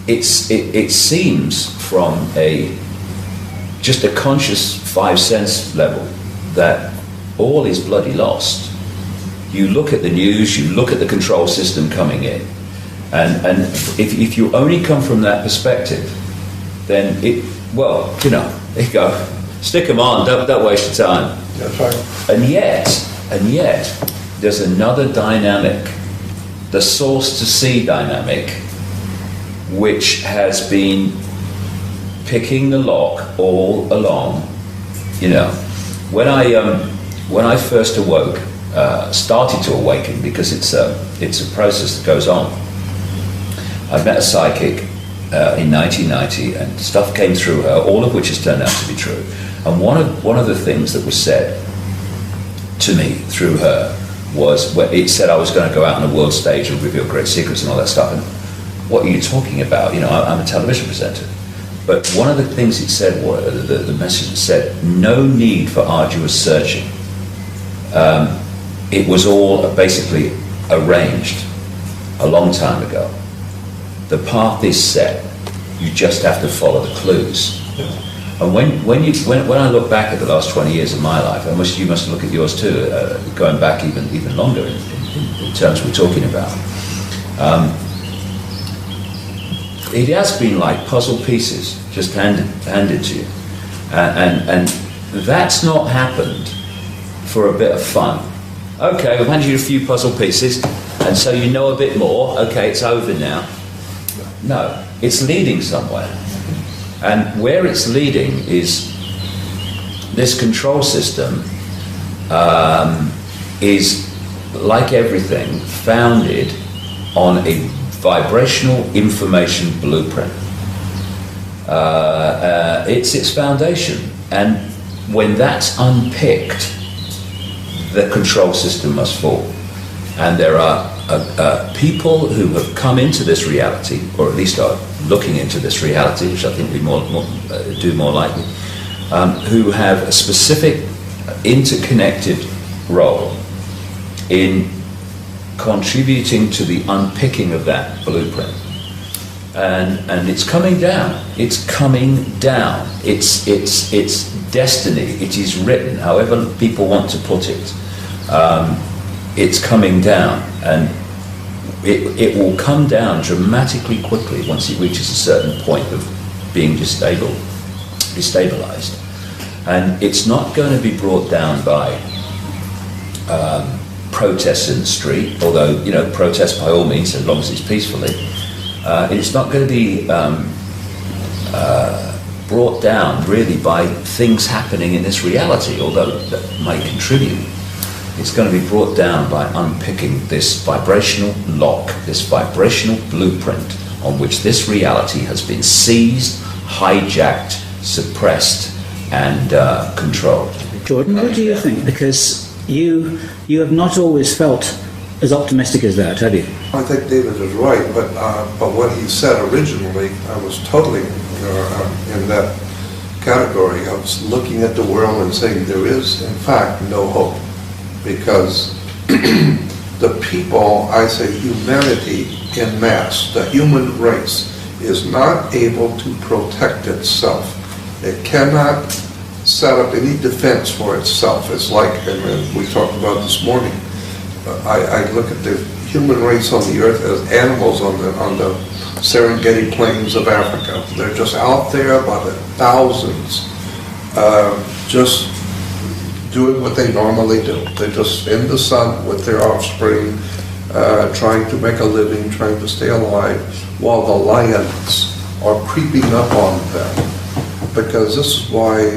it seems from just a conscious five sense level that all is bloody lost. You look at the news, you look at the control system coming in, and if you only come from that perspective, then there you go, stick them on, don't waste your time. That's right. And yet, there's another dynamic, the source to see dynamic, which has been picking the lock all along. When I first awoke, started to awaken, because it's a process that goes on. I met a psychic in 1990, and stuff came through her, all of which has turned out to be true. And one of the things that was said to me through her was, it said I was going to go out on a world stage and reveal great secrets and all that stuff. And what are you talking about? I'm a television presenter. But one of the things it said, the message said, no need for arduous searching. It was all basically arranged a long time ago. The path is set. You just have to follow the clues. And when I look back at the last 20 years of my life, you must look at yours too, going back even longer in terms we're talking about. It has been like puzzle pieces just handed to you, and that's not happened for a bit of fun. Okay, we've handed you a few puzzle pieces, and so you know a bit more. Okay, it's over now. No, it's leading somewhere. And where it's leading is this control system is, like everything, founded on a vibrational information blueprint. It's its foundation. And when that's unpicked, the control system must fall. And there are people who have come into this reality, or at least are looking into this reality, which I think we do more likely, who have a specific interconnected role in contributing to the unpicking of that blueprint. And it's coming down. It's coming down. It's destiny. It is written, however people want to put it. It's coming down, and it will come down dramatically quickly once it reaches a certain point of being destabilized. And it's not going to be brought down by protests in the street, although, protest by all means, as long as it's peacefully. It's not going to be brought down really by things happening in this reality, although that might contribute. It's going to be brought down by unpicking this vibrational lock, this vibrational blueprint on which this reality has been seized, hijacked, suppressed, and controlled. Jordan, what do you think? Because you have not always felt as optimistic as that, have you? I think David is right, but what he said originally, I was totally in that category. I was looking at the world and saying there is, in fact, no hope. Because the people, I say humanity in mass, the human race, is not able to protect itself. It cannot set up any defense for itself. It's like, and we talked about this morning, I look at the human race on the earth as animals on the Serengeti plains of Africa. They're just out there by the thousands, just doing what they normally do. They're just in the sun with their offspring, trying to make a living, trying to stay alive, while the lions are creeping up on them. Because this is why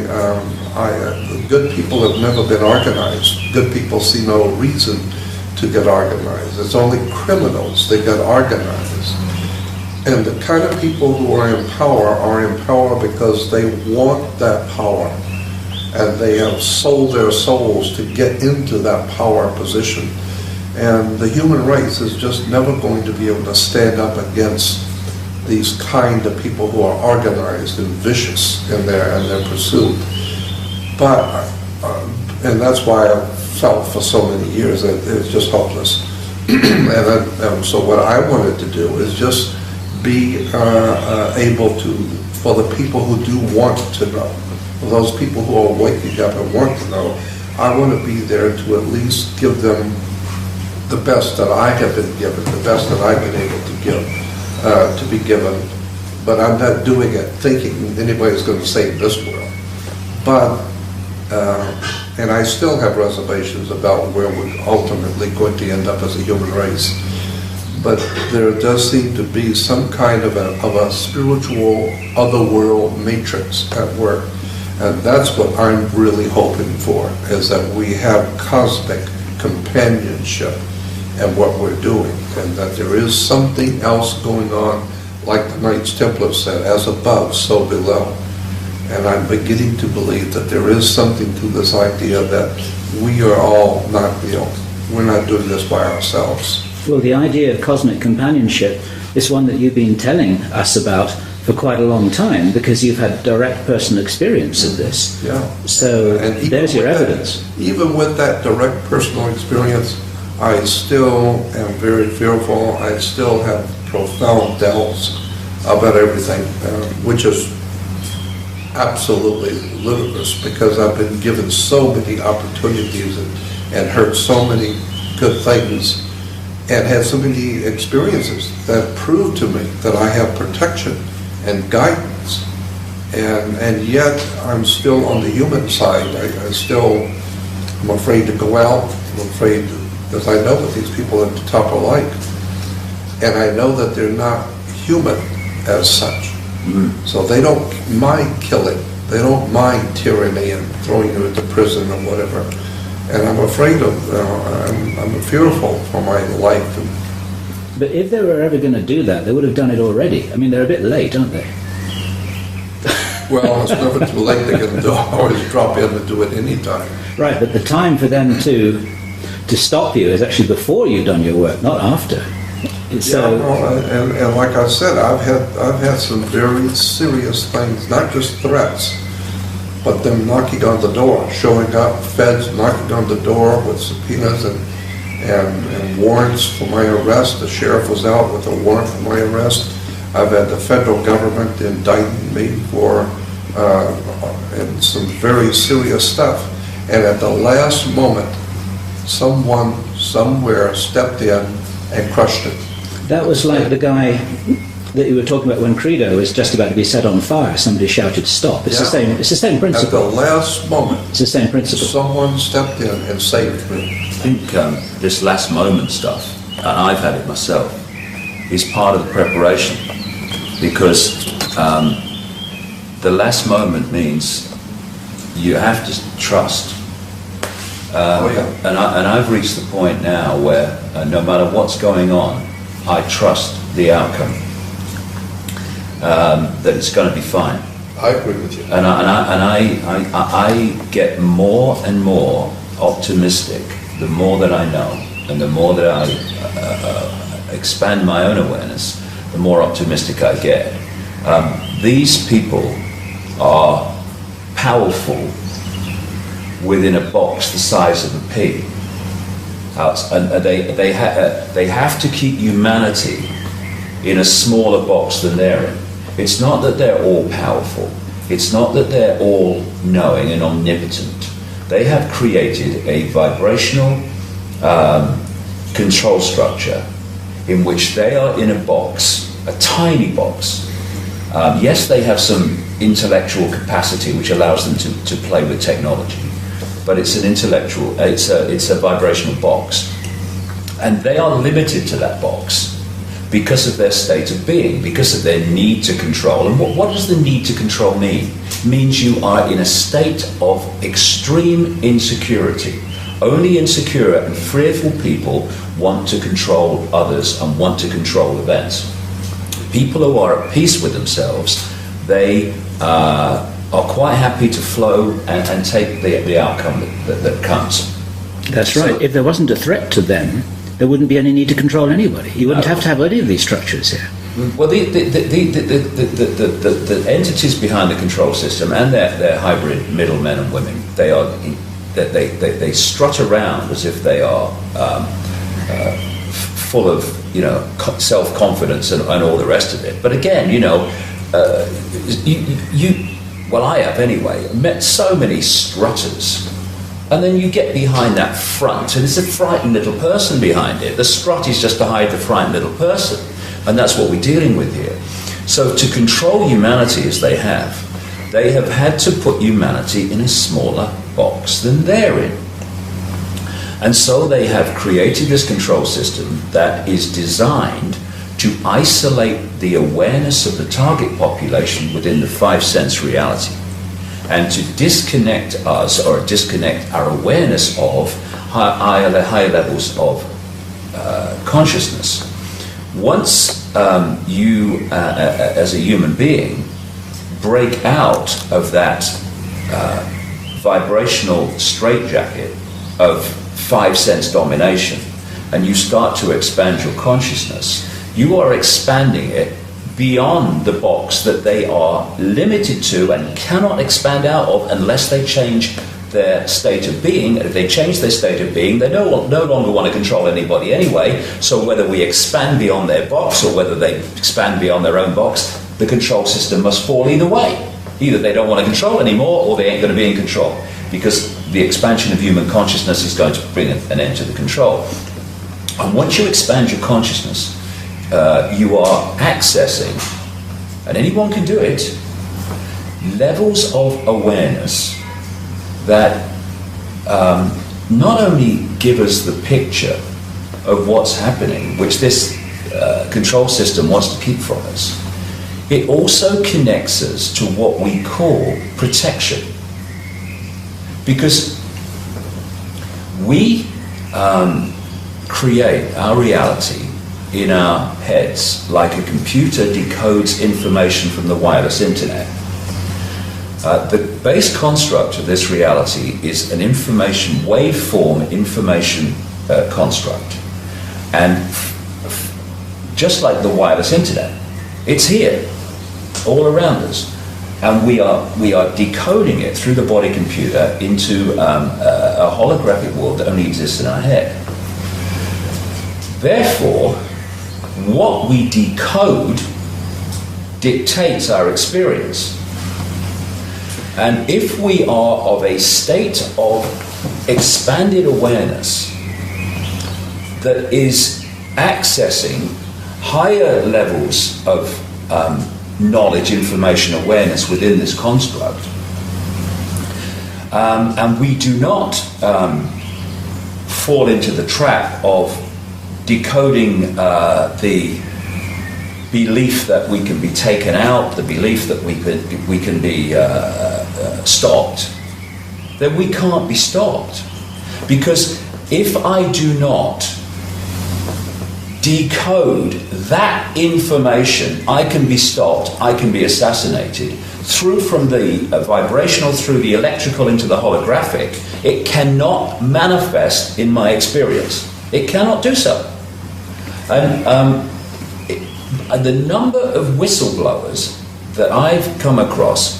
good people have never been organized. Good people see no reason to get organized. It's only criminals that get organized. And the kind of people who are in power because they want that power. And they have sold their souls to get into that power position. And the human race is just never going to be able to stand up against these kind of people who are organized and vicious in their pursuit. But, and that's why I felt for so many years that it was just hopeless. So what I wanted to do is just be able to, for the people who do want to know, for those people who are waking up and want to know, I want to be there to at least give them the best that I have been given, the best that I've been able to give, to be given. But I'm not doing it thinking anybody's going to save this world. But, and I still have reservations about where we're ultimately going to end up as a human race. But there does seem to be some kind of a spiritual otherworld matrix at work. And that's what I'm really hoping for, is that we have cosmic companionship in what we're doing, and that there is something else going on, like the Knights Templar said, as above, so below. And I'm beginning to believe that there is something to this idea that we are all not real. We're not doing this by ourselves. Well, the idea of cosmic companionship is one that you've been telling us about for quite a long time, because you've had direct personal experience of this. Yeah. So there's your evidence. Even with that direct personal experience, I still am very fearful. I still have profound doubts about everything, which is absolutely ludicrous, because I've been given so many opportunities and heard so many good things and had so many experiences that prove to me that I have protection and guidance, and yet I'm still on the human side. I'm afraid to go out. I'm afraid, because I know what these people at the top are like, and I know that they're not human as such. So they don't mind killing. They don't mind tyranny and throwing you into prison or whatever. And I'm afraid of, I'm fearful for my life. But if they were ever going to do that, they would have done it already. I mean, they're a bit late, aren't they? Well, it's never too late. They can always drop in and do it anytime. Right, but the time for them to stop you is actually before you've done your work, not after. So, and like I said, I've had some very serious things, not just threats, but them knocking on the door, showing up, feds knocking on the door with subpoenas and warrants for my arrest. The sheriff was out with a warrant for my arrest. I've had the federal government indicting me for and some very serious stuff. And at the last moment, someone somewhere stepped in and crushed it. That was like the guy that you were talking about when Credo was just about to be set on fire. Somebody shouted "stop." It's the same. It's the same principle. At the last moment, it's the same principle. Someone stepped in and saved me. I think this last moment stuff, and I've had it myself, is part of the preparation, because the last moment means you have to trust. And I've reached the point now where no matter what's going on, I trust the outcome, that it's going to be fine. I agree with you. And I get more and more optimistic the more that I know, and the more that I expand my own awareness, the more optimistic I get. These people are powerful within a box the size of a pea. And they have to keep humanity in a smaller box than they're in. It's not that they're all powerful. It's not that they're all knowing and omnipotent. They have created a vibrational control structure in which they are in a box, a tiny box. Yes, they have some intellectual capacity which allows them to play with technology, but it's an intellectual, it's a vibrational box. And they are limited to that box because of their state of being, because of their need to control. And what does the need to control mean? It means you are in a state of extreme insecurity. Only insecure and fearful people want to control others and want to control events. People who are at peace with themselves, they are quite happy to flow and take the outcome that comes. That's right. If there wasn't a threat to them, there wouldn't be any need to control anybody. You wouldn't have to have any of these structures here. Well, the entities behind the control system and their hybrid middlemen and women, they strut around as if they are full of self-confidence and all the rest of it. But again, I have anyway, met so many strutters. And then you get behind that front, and there's a frightened little person behind it. The strut is just to hide the frightened little person. And that's what we're dealing with here. So to control humanity as they have had to put humanity in a smaller box than they're in. And so they have created this control system that is designed to isolate the awareness of the target population within the five-sense reality, and to disconnect us, or disconnect our awareness of higher levels of consciousness. Once you, as a human being, break out of that vibrational straitjacket of five-sense domination, and you start to expand your consciousness, you are expanding it beyond the box that they are limited to and cannot expand out of unless they change their state of being. If they change their state of being, they no longer want to control anybody anyway. So whether we expand beyond their box or whether they expand beyond their own box, the control system must fall either way. Either they don't want to control anymore, or they ain't going to be in control, because the expansion of human consciousness is going to bring an end to the control. And once you expand your consciousness, you are accessing, and anyone can do it, levels of awareness that not only give us the picture of what's happening, which this control system wants to keep from us, it also connects us to what we call protection. Because we create our reality in our heads like a computer decodes information from the wireless internet. The base construct of this reality is an waveform information construct. And just like the wireless internet, it's here, all around us. And we are decoding it through the body computer into a holographic world that only exists in our head. Therefore, what we decode dictates our experience. And if we are of a state of expanded awareness that is accessing higher levels of knowledge, information, awareness within this construct, and we do not fall into the trap of decoding the belief that we can be taken out, the belief that we can be stopped, then we can't be stopped. Because if I do not decode that information, I can be stopped, I can be assassinated, from the vibrational through the electrical into the holographic. It cannot manifest in my experience. It cannot do so. And the number of whistleblowers that I've come across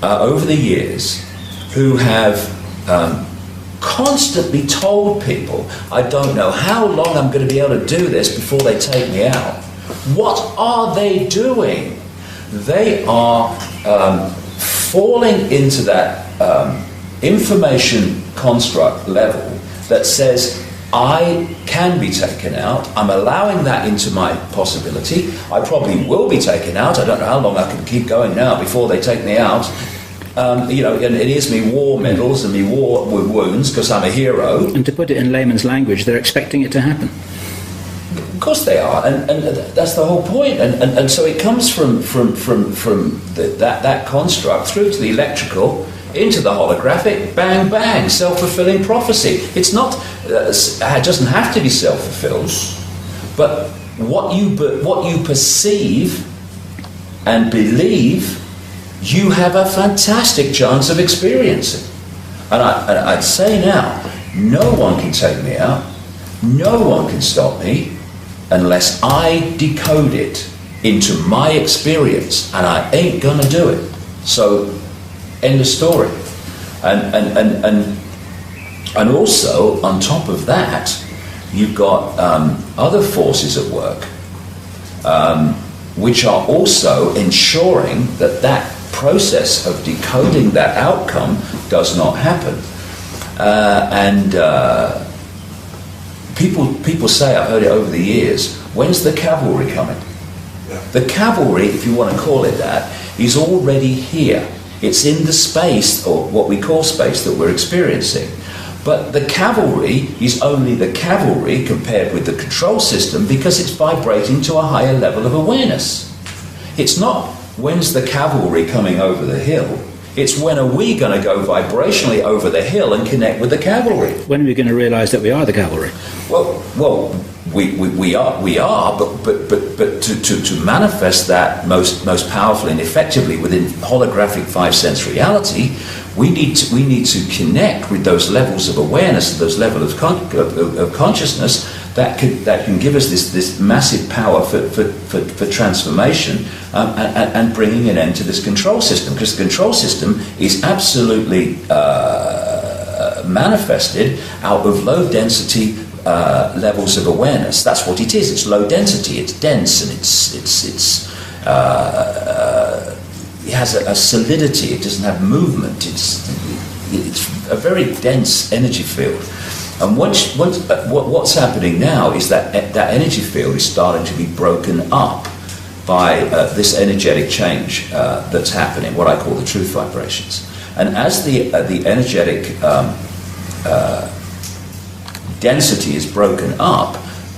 over the years who have constantly told people, I don't know how long I'm going to be able to do this before they take me out. What are they doing? They are falling into that information construct level that says, I can be taken out. I'm allowing that into my possibility. I probably will be taken out. I don't know how long I can keep going now before they take me out. And it is me war medals and me war wounds because I'm a hero. And to put it in layman's language, they're expecting it to happen. Of course they are, and that's the whole point. And so it comes from that construct through to the electrical, into the holographic, bang, bang, self-fulfilling prophecy. It's not, it doesn't have to be self-fulfilled, but what you perceive and believe, you have a fantastic chance of experiencing. And I'd say now, no one can take me out, no one can stop me, unless I decode it into my experience, and I ain't gonna do it. So, end of story. And also, on top of that, you've got other forces at work which are also ensuring that that process of decoding that outcome does not happen. People say, I've heard it over the years, when's the cavalry coming? Yeah. The cavalry, if you want to call it that, is already here. It's in the space, or what we call space, that we're experiencing. But the cavalry is only the cavalry compared with the control system because it's vibrating to a higher level of awareness. It's not, when's the cavalry coming over the hill? It's, when are we going to go vibrationally over the hill and connect with the cavalry? When are we going to realise that we are the cavalry? Well, we are, but to manifest that most powerfully and effectively within holographic five-sense reality, we need to connect with those levels of awareness, those levels of consciousness that can give us this massive power for transformation and bringing an end to this control system, because the control system is absolutely manifested out of low density levels of awareness. That's what it is. It's low density. It's dense, and it has a solidity. It doesn't have movement. It's a very dense energy field. And what's happening now is that energy field is starting to be broken up by this energetic change that's happening, what I call the truth vibrations. And as the energetic density is broken up,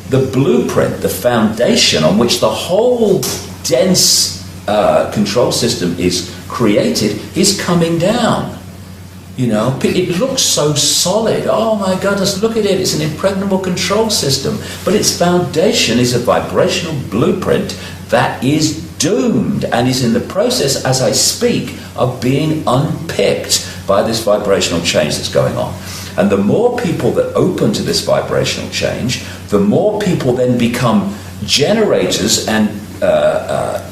the blueprint, the foundation on which the whole dense control system is created is coming down. You know, it looks so solid. Oh my goodness, look at it. It's an impregnable control system. But its foundation is a vibrational blueprint that is doomed and is in the process, as I speak, of being unpicked by this vibrational change that's going on. And the more people that open to this vibrational change, the more people then become generators and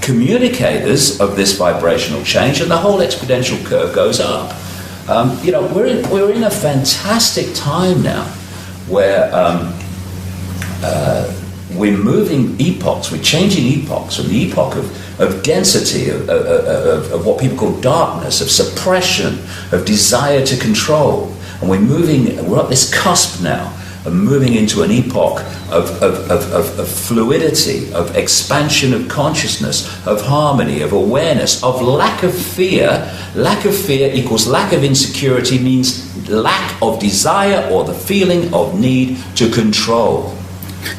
communicators of this vibrational change, and the whole exponential curve goes up. You know, we're in a fantastic time now where we're moving epochs, we're changing epochs from the epoch of density, of what people call darkness, of suppression, of desire to control. And we're at this cusp now of moving into an epoch of fluidity, of expansion of consciousness, of harmony, of awareness, of lack of fear. Lack of fear equals lack of insecurity, means lack of desire or the feeling of need to control.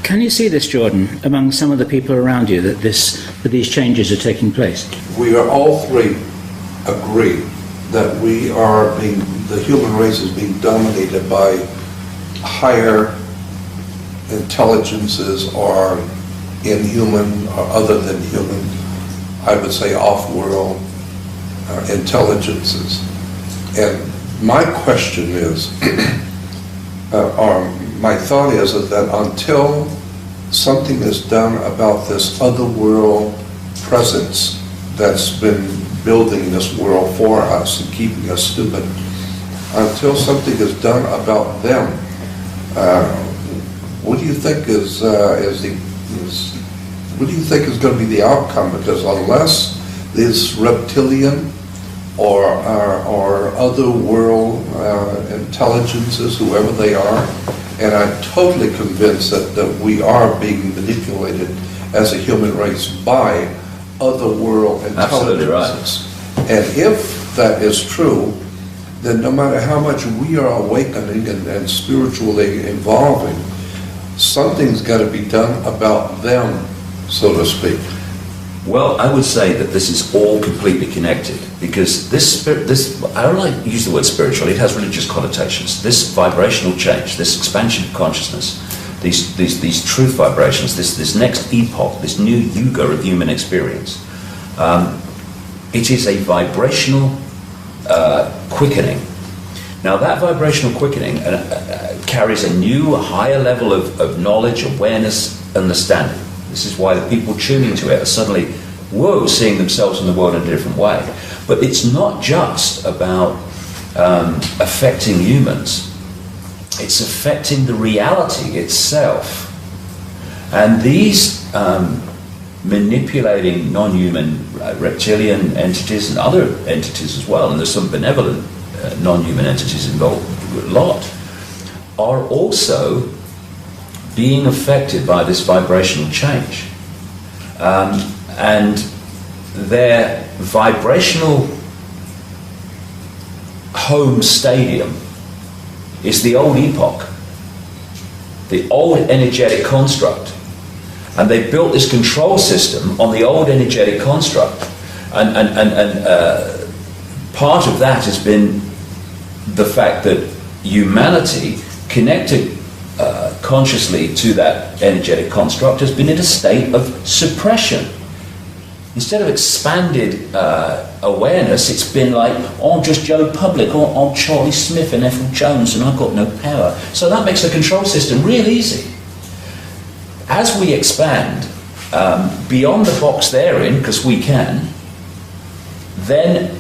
Can you see this, Jordan, among some of the people around you, that these changes are taking place? We are all three agree that the human race is being dominated by higher intelligences, or inhuman or other than human, I would say off-world intelligences. And my question is, or my thought is that until something is done about this other-world presence that's been building this world for us and keeping us stupid, until something is done about them, what do you think is going to be the outcome? Because unless this reptilian or other world intelligences, whoever they are, and I'm totally convinced that we are being manipulated as a human race by other world intelligences. Right. And if that is true, then no matter how much we are awakening and spiritually evolving, something's got to be done about them, so to speak. Well, I would say that this is all completely connected, because this I don't like to use the word spiritual, it has religious connotations. This vibrational change, this expansion of consciousness, these truth vibrations, this next epoch, this new yuga of human experience, it is a vibrational quickening. Now that vibrational quickening carries a new, higher level of knowledge, awareness, understanding. This is why the people tuning to it are suddenly, whoa, seeing themselves in the world in a different way. But it's not just about affecting humans. it's affecting the reality itself. And these manipulating non-human reptilian entities and other entities as well, and there's some benevolent non-human entities involved a lot, are also being affected by this vibrational change. And their vibrational home stadium is the old epoch, the old energetic construct. And they built this control system on the old energetic construct. And part of that has been the fact that humanity, connected consciously to that energetic construct, has been in a state of suppression. Instead of expanded awareness, it's been like, oh, I'm just Joe Public, or I'm Charlie Smith and Ethel Jones, and I've got no power. So that makes the control system real easy. As we expand beyond the box they're in, because we can, then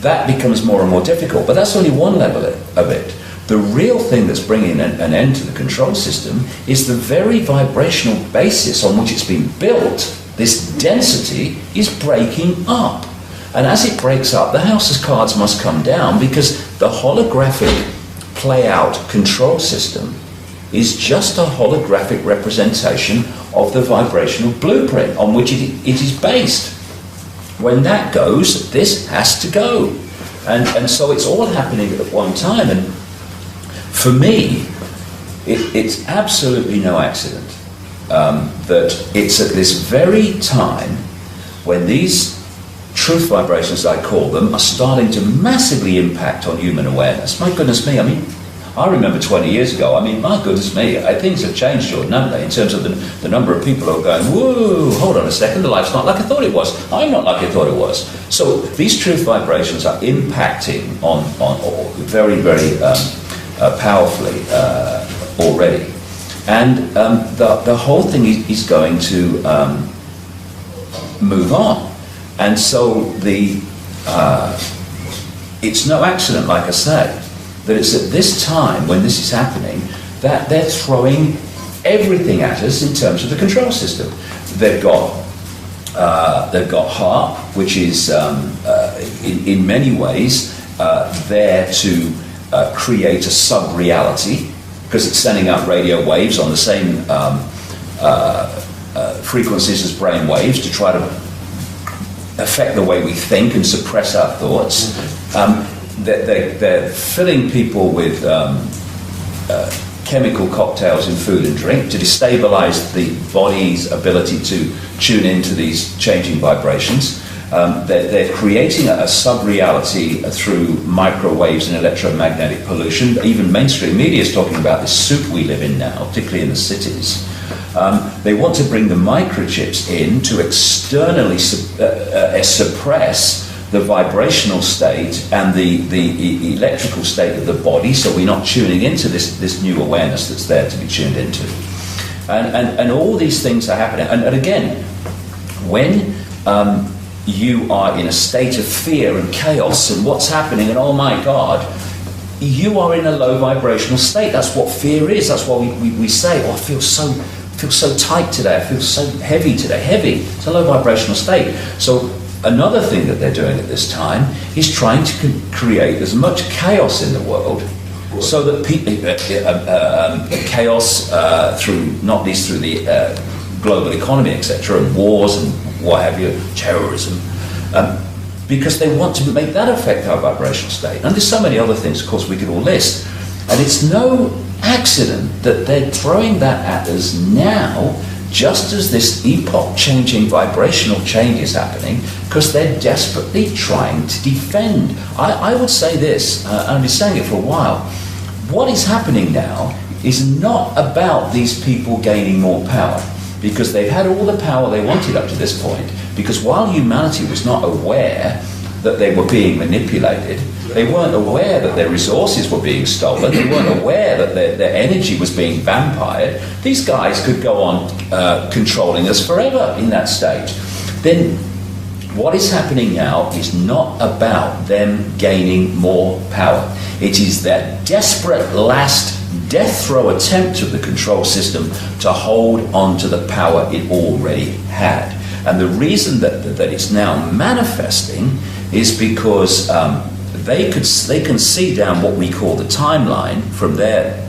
that becomes more and more difficult. But that's only one level of it. The real thing that's bringing an end to the control system is the very vibrational basis on which it's been built. This density is breaking up. And as it breaks up, the house of cards must come down, because the holographic play-out control system is just a holographic representation of the vibrational blueprint on which it is based. When that goes, this has to go. And so it's all happening at one time. And for me, it's absolutely no accident that it's at this very time when these truth vibrations, I call them, are starting to massively impact on human awareness. My goodness me, I mean, I remember 20 years ago, I mean, my goodness me, things have changed, Jordan, haven't they, in terms of the number of people who are going, whoa, hold on a second, the life's not like I thought it was. I'm not like I thought it was. So these truth vibrations are impacting on very, very powerfully already. And the whole thing is going to move on. And so it's no accident, like I say, that it's at this time when this is happening that they're throwing everything at us in terms of the control system. They've got HAARP, which is in many ways there to create a sub-reality, because it's sending out radio waves on the same frequencies as brain waves to try to affect the way we think and suppress our thoughts. They're filling people with chemical cocktails in food and drink to destabilize the body's ability to tune into these changing vibrations. They're creating a sub-reality through microwaves and electromagnetic pollution. Even mainstream media is talking about this soup we live in now, particularly in the cities. They want to bring the microchips in to externally suppress the vibrational state and the electrical state of the body, so we're not tuning into this new awareness that's there to be tuned into. And all these things are happening. And again, when you are in a state of fear and chaos and what's happening, and oh my God, you are in a low vibrational state. That's what fear is. That's why we say, oh, I feel so tight today, I feel so heavy today. Heavy, it's a low vibrational state. So another thing that they're doing at this time is trying to create as much chaos in the world, so that people, chaos through, not least through the global economy, etc., and wars and what have you, terrorism, because they want to make that affect our vibrational state. And there's so many other things, of course, we could all list. And it's no accident that they're throwing that at us now, just as this epoch-changing vibrational change is happening, because they're desperately trying to defend. I would say this, and I've been saying it for a while, what is happening now is not about these people gaining more power, because they've had all the power they wanted up to this point, because while humanity was not aware that they were being manipulated, they weren't aware that their resources were being stolen, they weren't aware that their energy was being vampired. These guys could go on controlling us forever in that state. Then what is happening now is not about them gaining more power. It is their desperate last death throw attempt of the control system to hold on to the power it already had. And the reason that it's now manifesting is because they can see down what we call the timeline from their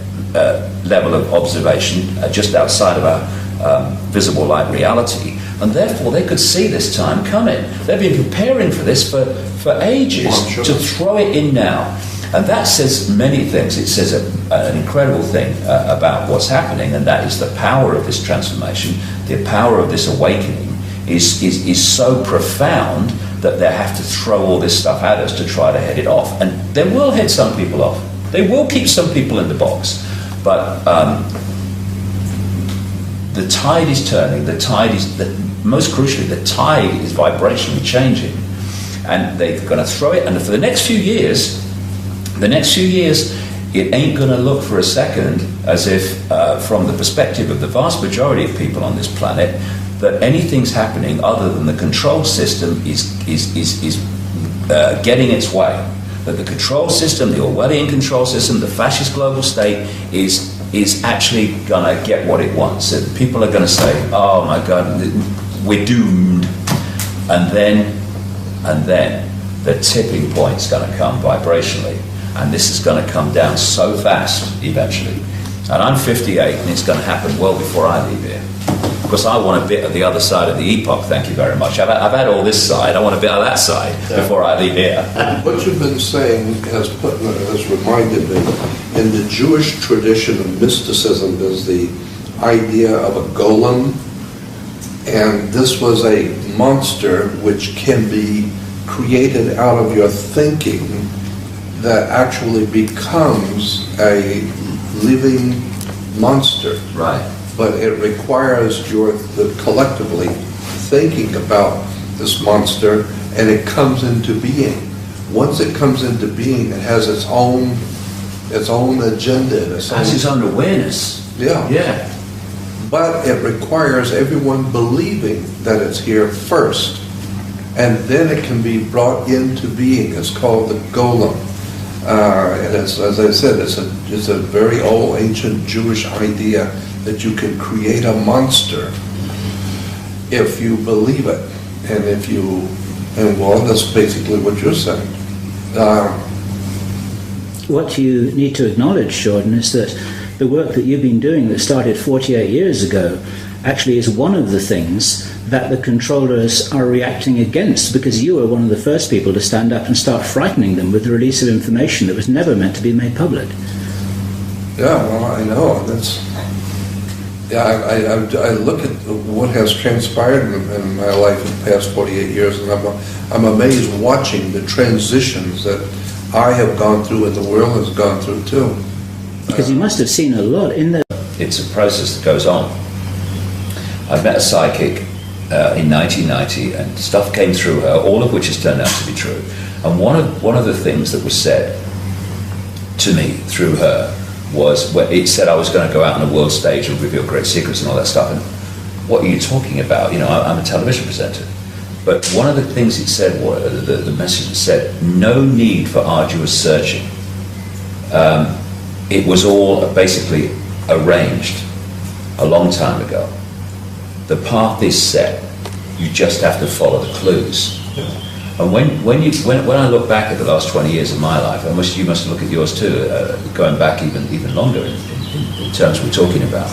level of observation just outside of our visible light reality, and therefore they could see this time coming. They've been preparing for this for ages, to throw it in now. And that says many things. It says an incredible thing about what's happening, and that is the power of this transformation, the power of this awakening is so profound that they have to throw all this stuff at us to try to head it off. And they will head some people off. They will keep some people in the box. But the tide is turning. The tide is, most crucially, the tide is vibrationally changing. And they're going to throw it. And for the next few years, it ain't going to look for a second as if, from the perspective of the vast majority of people on this planet, that anything's happening other than the control system is getting its way. That the control system, the Orwellian control system, the fascist global state is actually going to get what it wants. And people are going to say, "Oh my God, we're doomed," and then the tipping point's going to come vibrationally, and this is going to come down so fast eventually. And I'm 58, and it's going to happen well before I leave here. Because I want a bit of the other side of the epoch, thank you very much. I've had all this side, I want a bit of that side before I leave here. What you've been saying has reminded me, in the Jewish tradition of mysticism, there's the idea of a golem, and this was a monster which can be created out of your thinking that actually becomes a living monster. Right. But it requires the collectively thinking about this monster, and it comes into being. Once it comes into being, it has its own agenda. It has its own awareness. Yeah. Yeah. But it requires everyone believing that it's here first, and then it can be brought into being. It's called the golem. And as I said, it's a very old, ancient Jewish idea that you can create a monster if you believe it, and well, that's basically what you're saying. What you need to acknowledge, Jordan, is that the work that you've been doing that started 48 years ago actually is one of the things that the controllers are reacting against, because you were one of the first people to stand up and start frightening them with the release of information that was never meant to be made public. Yeah, well, I know. I look at what has transpired in my life in the past 48 years, and I'm amazed watching the transitions that I have gone through and the world has gone through too. Because you must have seen a lot in there. It's a process that goes on. I met a psychic in 1990, and stuff came through her, all of which has turned out to be true. And one of the things that was said to me through her was, it said I was going to go out on a world stage and reveal great secrets and all that stuff. And what are you talking about? You know, I'm a television presenter. But one of the things it said, the message said, no need for arduous searching. It was all basically arranged a long time ago. The path is set. You just have to follow the clues. And when I look back at the last 20 years of my life, you must look at yours too, going back even longer in terms we're talking about.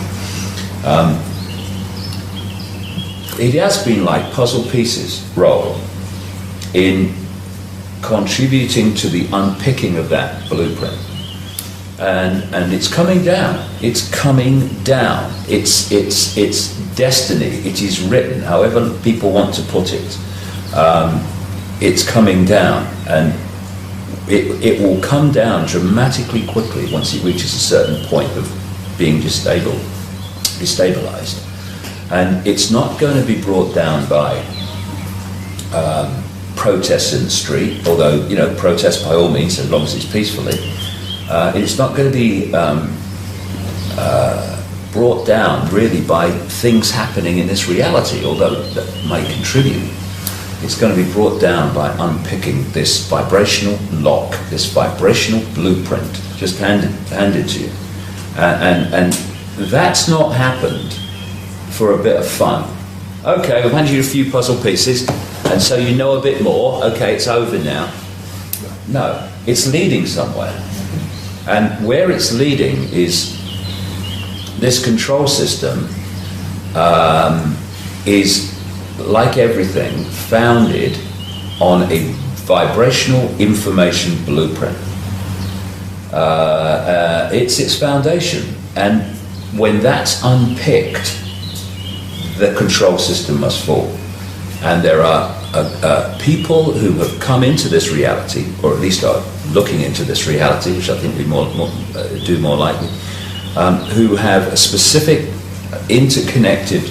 It has been like puzzle pieces roll in contributing to the unpicking of that blueprint. And it's coming down. It's coming down. It's destiny. It is written, however people want to put it. It's coming down, and it will come down dramatically quickly once it reaches a certain point of being destabilized. And it's not going to be brought down by protests in the street, although, you know, protest by all means, as long as it's peacefully. It's not going to be brought down really by things happening in this reality, although that might contribute. it's going to be brought down by unpicking this vibrational lock, this vibrational blueprint just handed to you. And that's not happened for a bit of fun. Okay, we've handed you a few puzzle pieces, and so you know a bit more. Okay, it's over now. No, it's leading somewhere. And where it's leading is this control system is, like everything, founded on a vibrational information blueprint. It's its foundation, and when that's unpicked, the control system must fall. And there are people who have come into this reality, or at least are looking into this reality, which I think we do more likely, who have a specific interconnected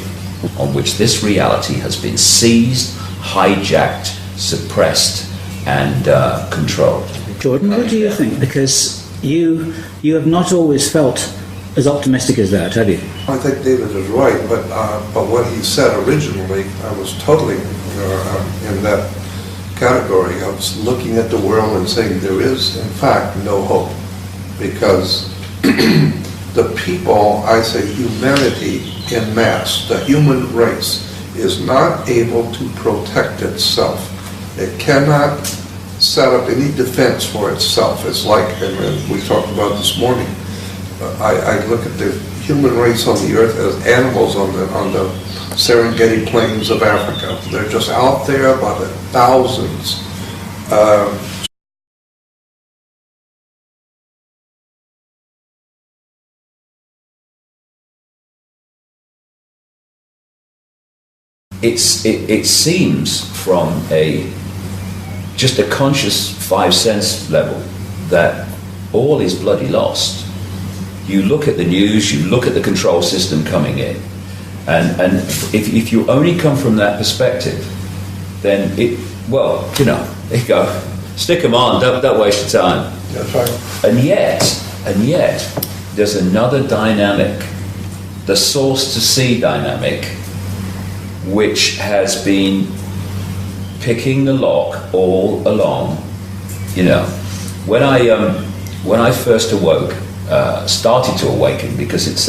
on which this reality has been seized, hijacked, suppressed, and controlled. Jordan, what do you think? Because you have not always felt as optimistic as that, have you? I think David is right, but what he said originally, I was totally in that category of looking at the world and saying there is, in fact, no hope, because the people, I say humanity in mass, the human race, is not able to protect itself. It cannot set up any defense for itself. It's like, and we talked about this morning, I look at the human race on the earth as animals on the Serengeti plains of Africa. They're just out there by the thousands. It seems from just a conscious five sense level that all is bloody lost. You look at the news, you look at the control system coming in, and if you only come from that perspective, then there you go, stick them on, don't waste your time. That's right. And yet, there's another dynamic, the source to see dynamic, which has been picking the lock all along. When I first awoke, started to awaken, because it's